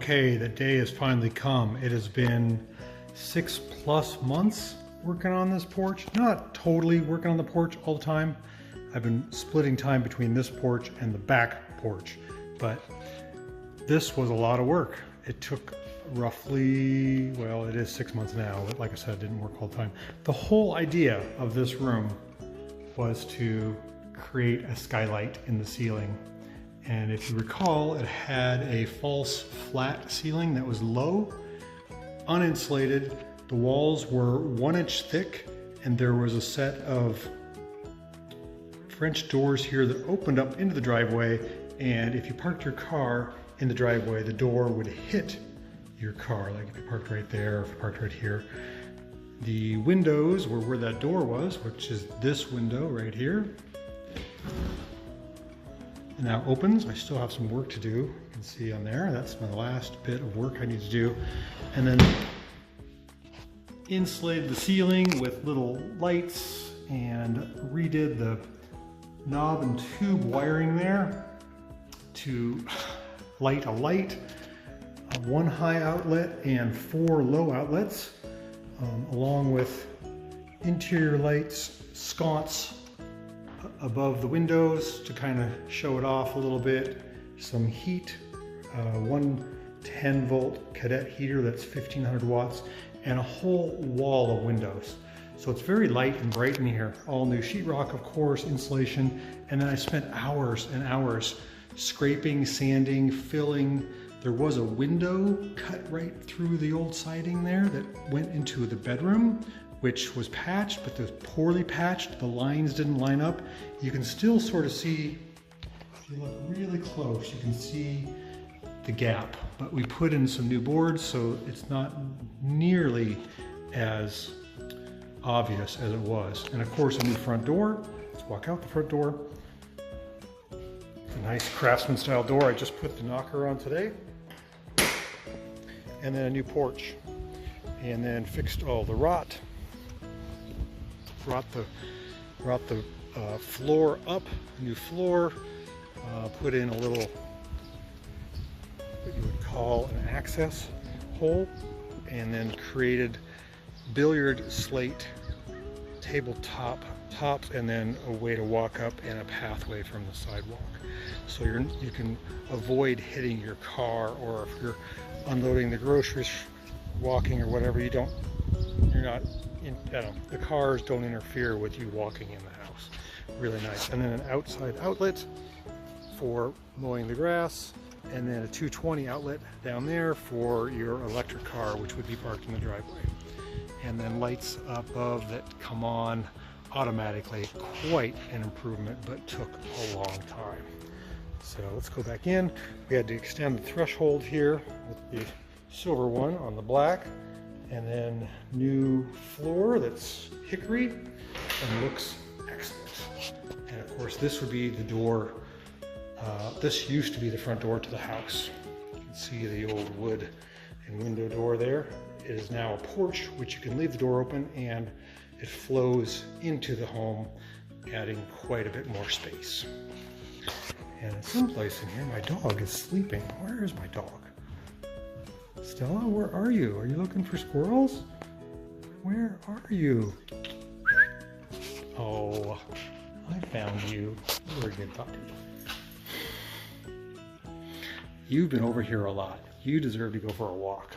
Okay, the day has finally come. It has been 6+ months working on this porch. Not totally working on the porch all the time. I've been splitting time between this porch and the back porch, but this was a lot of work. It took roughly, well, it is 6 months now, but like I said, it didn't work all the time. The whole idea of this room was to create a skylight in the ceiling. And if you recall, it had a false flat ceiling that was low, uninsulated. The walls were 1 inch thick, and there was a set of French doors here that opened up into the driveway. And if you parked your car in the driveway, the door would hit your car. Like if you parked right there, or if you parked right here. The windows were where that door was, which is this window right here. It now opens. I still have some work to do. You can see on there, that's my last bit of work I need to do. And then insulated the ceiling with little lights and redid the knob and tube wiring there to light a light, 1 high outlet and 4 low outlets, along with interior lights, sconce above the windows to kind of show it off a little bit, some heat, one 10-volt cadet heater that's 1500 watts, and a whole wall of windows. So it's very light and bright in here. All new sheetrock, of course, insulation, and then I spent hours and hours scraping, sanding, filling. There was a window cut right through the old siding there that went into the bedroom, which was patched, but it was poorly patched. The lines didn't line up. You can still sort of see, if you look really close, you can see the gap. But we put in some new boards, so it's not nearly as obvious as it was. And of course, a new front door. Let's walk out the front door. It's a nice craftsman style door. I just put the knocker on today. And then a new porch. And then fixed all the rot. Brought the floor up, new floor, put in a little, what you would call an access hole, and then created billiard slate tabletop tops, and then a way to walk up and a pathway from the sidewalk. So you can avoid hitting your car, or if you're unloading the groceries, walking or whatever, the cars don't interfere with you walking in the house. Really nice. And then an outside outlet for mowing the grass, and then a 220 outlet down there for your electric car, which would be parked in the driveway. And then lights above that come on automatically. Quite an improvement, but took a long time. So let's go back in. We had to extend the threshold here with the silver one on the black. And then new floor that's hickory and looks excellent. And of course, this would be the door. This used to be the front door to the house. You can see the old wood and window door there. It is now a porch, which you can leave the door open, and it flows into the home, adding quite a bit more space. And someplace in here, my dog is sleeping. Where is my dog? Stella, where are you? Are you looking for squirrels? Where are you? Oh, I found you. You're a good puppy. You've been over here a lot. You deserve to go for a walk.